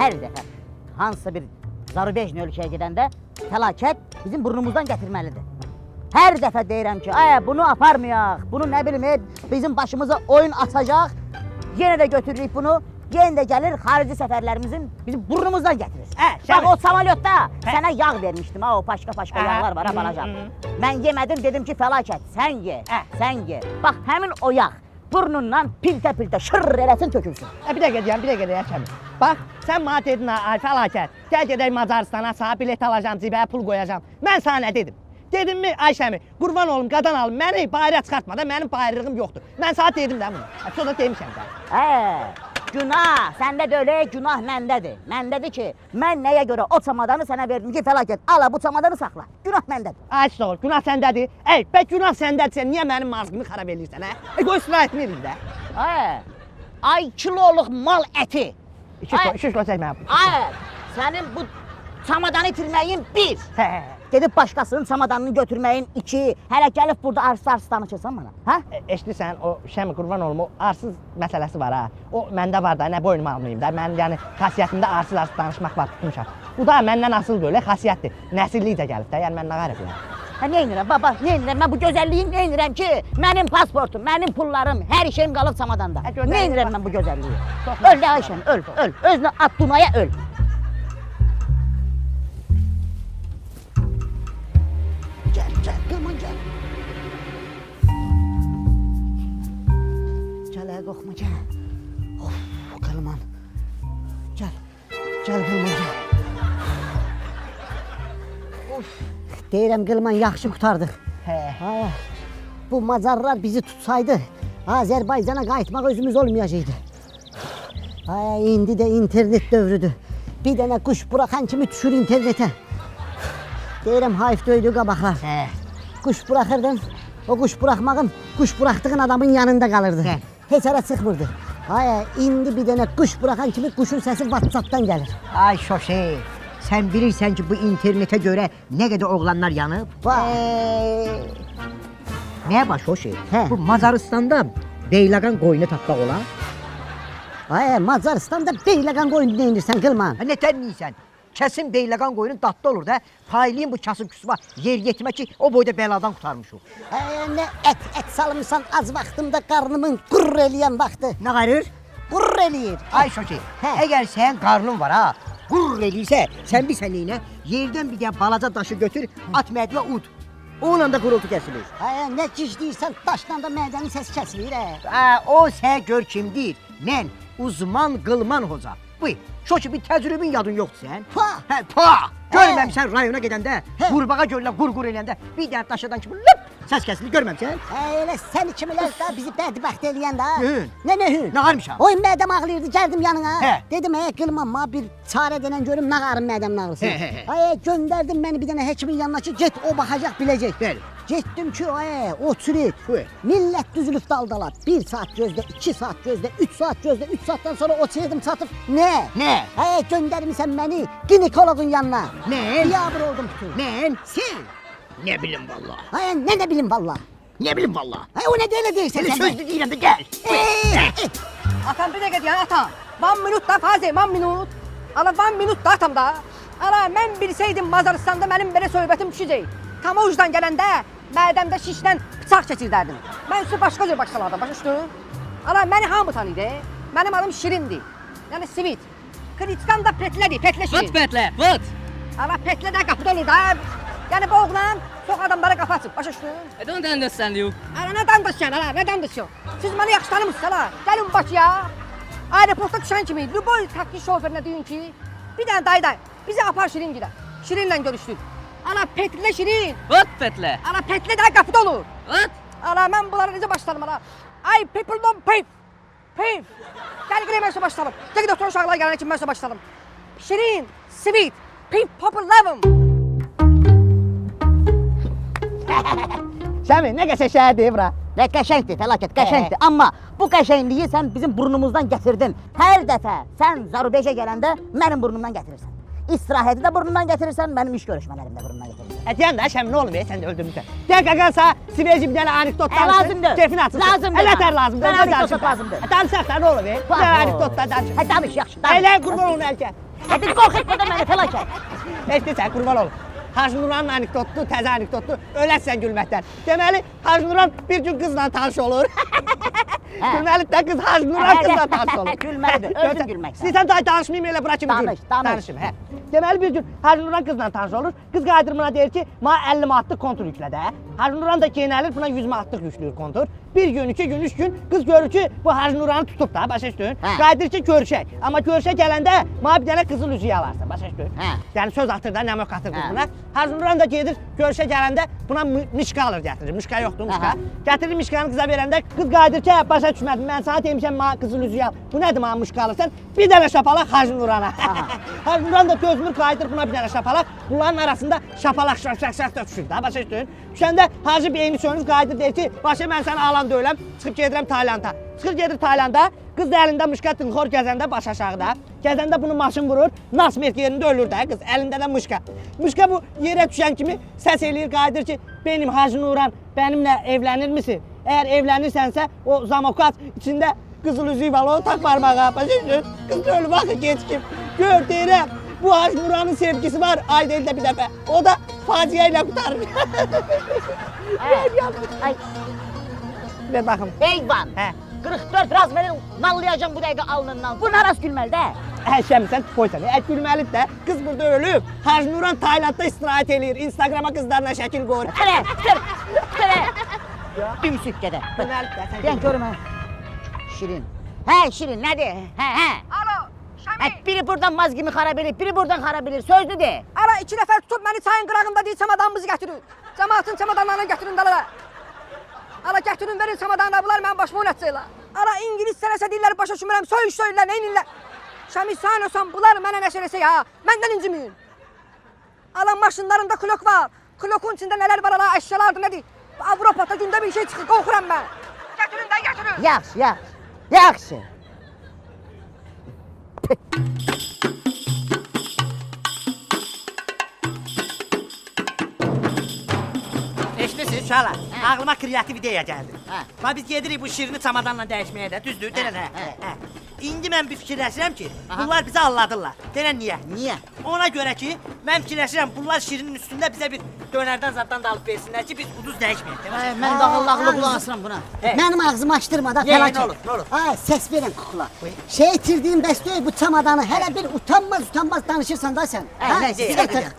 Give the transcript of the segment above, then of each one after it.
hər dəfə hansısa bir zarubejni ölkəyə gedəndə fəlakət bizim burnumuzdan gətirməlidir. Hər dəfə deyirəm ki, bunu aparmayaq, bunu nə bilim, bizim başımıza oyun açacaq, yenə də götürürük bunu, yenə də gəlir xarici səfərlərimizin bizim burnumuzdan gətirir. Bax, o samalyotda sənə yağ vermişdim, o paşka yağlar var, balacan. Mən yemədim, dedim ki, fəlakət, sən ye. Bax, həmin o yağ burnundan piltə şırr eləsin, tökülsün. Bir dəqiqə deyəm Kəmi. Bax, sən mənə dedin, fəlakət, gəl gedək Macaristana, sana bilet alacam, cibə pul qoyacam. Mən sana nə dedim? Dedim mi, Ayşəmi, qurban olum, qadan alım, məni bayrağa çıxartma da, mənim bayrağım yoxdur. Mən sana dedim də bunu. Sonra demişəm də. Günah, səndə də öyle, günah məndədir. Məndədir ki, mən nəyə görə o çamadanı sənə verdim ki, fəlakət, ala bu çamadanı saxla. Günah məndədir. Ay sağ ol, günah səndədir. Bək günah səndədirsə, niyə mənim mazğımı xarab edirsən, Qoy istirahətini edin də. Ay kiloluq mal əti. 2 kilo çək mənə. Sənin bu çamadanı itirməyin 1. Gedib başqasının çamadanını götürməyin 2. Hələ gəlib burada arsız danışırsan bana. Eşidirsən, o Şəmi qurban olum, o arsız məsələsi var ha. O məndə var da, nə boynuma almayayım da. Mənim yəni xasiyyətimdə arsız danışmaq var, tutmuşam. Bu da məndən asıl böyle xasiyyətdir. Nəsillikcə gəlib də, yəni mən nə qarib yəni. Nə edirəm baba, nə edirəm? Mən bu gözəlliyi nə edirəm ki, mənim pasportum, mənim pullarım, hər şeyim qalıb çamadanda. Nə edirəm mən bu gözəlliyi? Öl də Ayşən, öl. Özünə at Dunaya öl. Gəl, qılman gəl. Gəl, qorxma, gəl. Of, qılman. Gəl qılman, gəl. Of. Deyirəm qılman, yaxşı qutardıq. Bu Macarlar bizi tutsaydı, Azərbaycana qayıtmaq özümüz olmayacaqdı. İndi də internet dövrüdür. Bir dənə quş buraxan kimi düşür internetə. Deyirəm, hayf döydü qabaqlar. Quş buraxırdın, o quş buraxmağın, quş buraxdığın adamın yanında qalırdı. Heç ara çıxmırdı. İndi bir dənə quş buraxan kimi quşun səsi WhatsApp'dan gəlir. Ay şoşey, sən bilirsən ki, bu internetə görə nə qədər oğlanlar yanıb? Nəyə baş şoşey? Bu Macaristanda beyləqan qoyunu tapmaq olar? Macaristanda beyləqan qoyunu deyinirsən, qılman. Nətən deyirsən? Kəsin beyləqan qoyunun dadlı olur da, paylayın bu kasıb küsuma yer yetmə ki, o boyda bəladan qurtarmışıq. Nə ət salmışsan az vaxtımda qarnımın qurr eləyən vaxtı. Nə qarır? Qurr eləyir. Ay şoşey, əgər sən qarnın var ha, qurr eləyirsə, sən bir sənliyinə yerdən bir dənə balaca daşı götür, at mədvə ud. Onunla da qurultu kəsilir. Nə gicliyirsən, daşdan da mədənin səsi kəsilir. O sən gör kimdir? Mən uzman qılman hoca. Buyur, şoşi bir təcrübün yadın yoxdur sən? Görməmsən rayona gedəndə, qurbağa göllə qur eləyəndə bir dənə daşadan kimi lüp səs kəsilir, görməmsən? Elə sən kimilər də bizi bədbəxt eləyən də. Nə? Nə qarmışam? Oy mədəm ağlayırdı, gəldim yanına. Dedim, qılmam, bir çarə denən görüm, nə qarım mədəmin ağrısı. Göndərdim məni bir dənə həkimin yanına ki, get o baxacaq, biləcək. Getdim ki, oturit, millət düzülüb daldalar. 1 saat gözlə, 2 saat gözlə, 3 saat gözlə, 3 saatdan sonra o çeyrdim çatıb. Nə? Göndərmişsən məni ginekologun yanına. Biyabır oldum bütün. Mən? Sən? Nə bilim valla. Nə bilim valla. Nə bilim valla. O nə deyələ deyirsən sən? Sözlü deyirəm də gəl. Atam bir dəqiqə deyən, atam. 1 minut da Fazi, 1 minut. Ala 1 minut da atam da. Ala mən bilsəydim Macaristanda mənim belə söhbətim düşəcək. Tam o ucdan gələndə mədəmdə şişlə bıçaq keçirdərdim. Mən üstü başqa cür başlalardım, başa düşdün? Ala məni hamı tanıydı. Mənim adım Şirindir. Yəni Sivit. Kritikan da Petlədir, Petlə Şirin. Vıt Petlə, vıt. Ala Petlə də qapıda olur da. Yəni bu oğlan çox adamlara qapı açıb, başa düşdün? Don't understand you. Ala nə danışsan, ala, nə danışsan? Siz məni yaxşı tanımırsınız, ala. Gəlin Bakıya. Aeroportda düşən kimi Luboy taksi şoförünə deyin ki, bir dənə dayı, bizi apar Şirin gidə. Şirinlə görüşdük. Ala Petlə Şirin. Vıt Petlə. Ala Petlə də qapıda olur. Vıt. Ala mən bunlara necə başladım, ala? Ay people don't pay. Gəl mən sonra başlayalım. Gəl doktor uşaqlar gələn kimi mən sonra başlayalım. Şirin, sweet, people love them. Şəmi, nə qəşəng şəhərdir bura. Nə qəşəngdir, fəlakət, qəşəngdir. Amma bu qəşəngliyi sən bizim burnumuzdan gətirdin. Hər dəfə sən Zarubeşə gələndə mənim burnumdan gətirirsən. İstirahəti də burnundan gətirirsən, mənim iş görüşmələrimdə burnundan gətirirsən. Deyən də Şəmi, nə olub, sən də öldürmüşsən. Deyən qaqansa, Sibirci bir dənə anekdot danışır. Lazımdır. Keyfini açırsın. Lazımdır. Ələtər lazımdır. Mən anekdot lazımdır. Danışaq da, nə olub, bir dənə anekdot da danışır. Danış, yaxşı, danış. Elə qurban olun əlkə. Hadi korkutma da məni fəlakət. Eşitsən, qurban olum. Hacı Nuranın anekdotlu, təzə anekdotlu, ölərsən gülməkdən. Deməli, Hacı Nuran bir gün qızla tanış olur. Gülməli də qız Hacı Nuran qızla tanış olur. Gülməlidir, özün gülməksən. İstəyirsən day danışmayayım, elə bura kimi gül. Danış. Hə. Deməli, bir gün Hacı Nuran qızla tanış olur. Qız qayıdır buna deyir ki, mənə 50 manatlıq kontur yüklə də. Hacı Nuran da geyinəlir, buna 100 manatlıq yükləyir kontur. Bir gün, 2 gün, 3 gün qız görür ki, bu Hacı Nuranı tutub da, başa düşdün? Qayıdır ki, görüşək. Amma görüşə gələndə mənə bir dənə qızıl üzüyü alarsan, başa düşdün? Yəni söz atır da, nəmök atır qız buna. Hacı Nuran da gedir, görüşə gələndə buna mişka alır gətirir. Mişka yoxdur, mişka. Gətirir mişkanı qıza verəndə qız qayıdır ki, başa düşmədim, mən sana demişəm mənə qızıl üzüyü al. Bu nədir mənə mişka alırsan? Bir dənə şapalaq Hacı Nurana. Hacı Nuran da gözmür qayıdır buna bir dənə şapalaq. Bunların arasında şapalaq şak da düşür da, başa düşdün? Düşəndə Hacı beyni sönür, qayıdır deyir ki, başa mən səni alan deyiləm, çıxıb gedirəm Taylanda. Çıxır gedir Taylanda, qız da əlində mışqa tınxor gəzəndə baş aşağıda. Gəzəndə bunu maşın vurur, nasmert yerində ölür də qız, əlində də mışqa. Mışqa bu yerə düşən kimi səs eləyir, qayıdır ki, benim Hacı Nuran, benimlə evlənir misin? Əgər evlənirsənsə, o zamokat içində qızıl üzüyü var, onu tak parmağa, başa düşdün? Qız da ölür, baxı geçkim. Gör deyirəm, bu Hacı Nuranın sevgisi var, ay deyil də bir dəfə. O da faciə ilə qutarır. Ay, Ver baxım. heyvan. 44 raz verir, nallayacağım bu dəqiqə alnından. Bu naraz gülməli də. Sən poysan, gülməlidir də. Qız burada ölüb. Hacı Nuran Taylandda istirahət eləyir. Instagrama qızlarına şəkil qoyur. Tırə. Dümsük gedə. Gülməlidir də. Deyən görüm hə. Şirin. Hə Şirin, nədir? Hə. Alo, Şəmi. Biri buradan mazgimi xarab edir, biri buradan xarab edir. Sözdür de. Ara 2 nəfər tutub məni çayın qırağında deyir, çamadanımızı gətirin. Cəmaatın çamadanlarını gətirin dalara. Ala gətirin verin çamadanları, bunlar mənim başıma oynatacaqlar. Ara İngilis sələsə deyirlər, başa düşmürəm, söyürlər, neynirlər. Şəmi sən olsan, bunlar mənə nəşə eləsə ya, məndən inciməyin. Ala maşınlarında klok var, klokun içində nələr var, ala əşyalardır, nədir? Avropada gündə bir şey çıxır, qorxuram mən. Gətirin də, gətirin. Yaxşı. Eşitmisiniz uşaqlar? Ağlıma kreativ ideya gəldi. Hə. Biz gedirik bu şirini çamadanla dəyişməyə də, düzdür? Denən hə. İndi mən bir fikirləşirəm ki, bunlar bizi alladırlar. Denən niyə? Niyə? Ona görə ki, mən fikirləşirəm bunlar şirinin üstündə bizə bir dönərdən zaddan da alıb versinlər ki, biz uduz dəyişməyək. Mən dağıllaqlı qulaq asıram buna. Mənim ağzımı açdırma da Ye, fəlakət. nə olur? Ay, səs verin kukla. Şey itirdiyin bəstəyə bu çamadanı hələ bir utanmaz danışırsan da sən.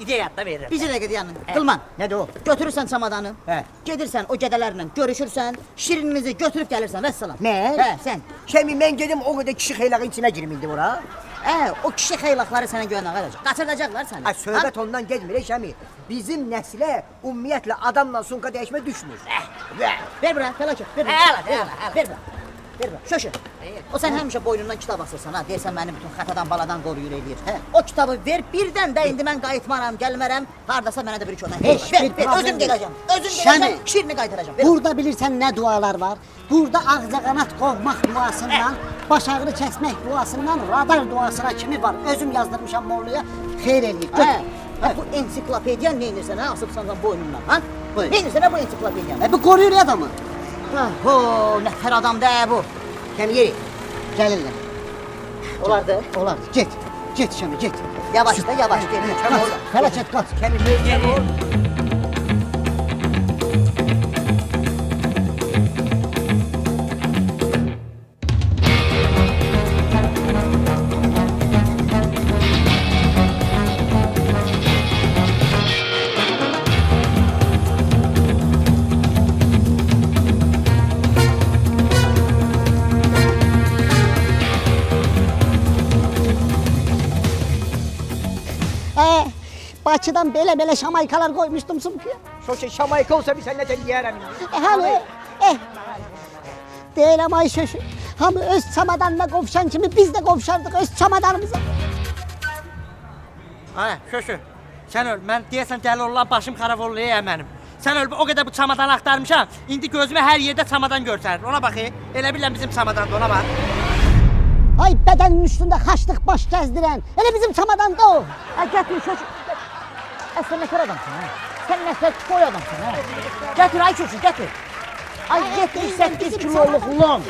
İdeya da verirəm. Bizi də gedənin. Qılman. Nədir o? Götürürsən çamadanı. Hə. Gedirsən o gədələrlə görüşürsən, şirininizi götürüb gəlirsən vəssalam. Mən? Hə, sən. Şəmi mən gedim o qədər kişi xeylağın içinə girməyindi bura. O kişi xeylaqları sənə güvənə qalacaq. Qaçıracaqlar səni. Ay söhbət ondan getmir Şəmi. Bizim nəslə ümumiyyətlə adamla sunqa dəyişmə düşmür. Ver bura, fəlakət. Ver bura. Ver bura. Şöşü. O sən həmişə boynundan kitab asırsan ha. Deyirsən məni bütün xətadan, baladan qoruyur eləyir. O kitabı ver, birdən də indi mən qayıtmaram, gəlmərəm. Hardasa mənə də bir iki ondan. Heç bir problem Özüm gedəcəm. Şəmi. Şirini qaytaracağam. Burada bilirsən nə dualar var? Burada ağcaqanat qovmaq duasından, baş ağrı kəsmək duasından, radar duasına kimi var. Özüm yazdırmışam Mollaya, xeyr eləyir. Bu ensiklopediyan neynirsən ha? Asıbsan boynundan ha? Neynirsən bu ensiklopediyan? Bu qoruyur adamı. Nətər adam da bu. Şəmi yeri. Gəlirlər. Olardı. Olar. Get. Get Şəmi, get. Yavaş da, yavaş. Gel. Fəlakət qaç. Şəmi yeri. Bakıdan belə şamaykalar qoymuşdum sumkuya. Şoşe Şamayka olsa bir sən necə yiyərəm indi. Həli, deyirəm ay şöşü. Hamı öz çamadanına qovşan kimi biz də qovşardıq öz çamadanımıza. Ay, şoşu. Sən öl, mən deyəsən dəli olan başım xaravolluya mənim. Sən öl, o qədər bu çamadanı axtarmışam. İndi gözümə hər yerdə çamadan görsənir. Ona bax, elə bilən bizim çamadandır, ona bax. Ay bədənin üstündə xaçlıq baş gəzdirən, elə bizim çamadanda o. Ay gətir şoşu. Sən nə kör adamsın ha? Sən nə toy adamsın ha? Gətir ay şoşu, gətir. Ay 78 kiloluk lom.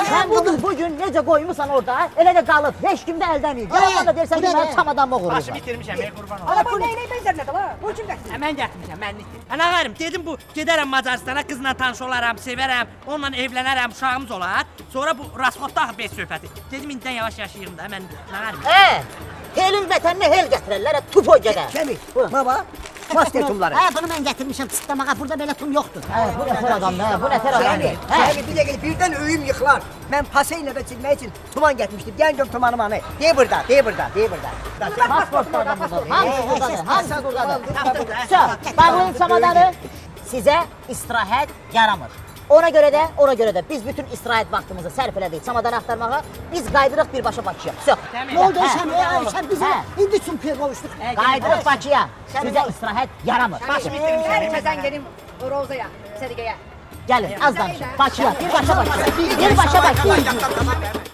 Sen bunu bugün necə qoymusan orada, elə də qalıb. Heç kim də əldən yiyir. Yalan da dersən ki, mənim çamadanma Başı qururlar. bitirmişəm, qurban olum. Ana bu neyine benzer ne la? Bu kim getirdi? Mən gətirmişəm, mənlikdir. Ana ağarım, dedim bu, gedərəm Macaristana, qızla tanış olaram, sevərəm, onunla evlənərəm, uşağımız olar. Sonra bu rasxodda beş söhbəti. Dedim, indidən yavaş yaşayırım da, mən ağarım. Helin vətəninə hel gətirərlər, tupoy gedər. Kəmi, baba, master tumları. Hə, bunu mən gətirmişəm çıtlamağa. Burada belə tum yoxdur. Bu nətər adamdır, bu nətər adamdır. Kəmi, bir dəqiqə, birdən öyüm yıxılar. Mən paseylə və çilmək için tuman gətirmişdim. Gəlin gör tumanım anı. Dey burada, dey burada, dey burada. Pasportda adam buradadır. Hamısı buradadır, hamısı buradadır. Tapdım da. Все, bağlayın çamadanı. Sizə istirahət yaramır. Ona görə də biz bütün istirahət vaxtımızı sərf elədik çamadan axtarmağa. Biz qaydırıq birbaşa Bakıya. Все. Nə oldu Şəm bizə? İndi çumkuya qovuşduq. Qaydırıq Bakıya. Sizə istirahət yaramır. Başı bitirmişəm. Herkesten gelin Roza'ya, Sedige'ye. Gəlin, az danışın. Bakıya, birbaşa Bakıya. Birbaşa Bakıya.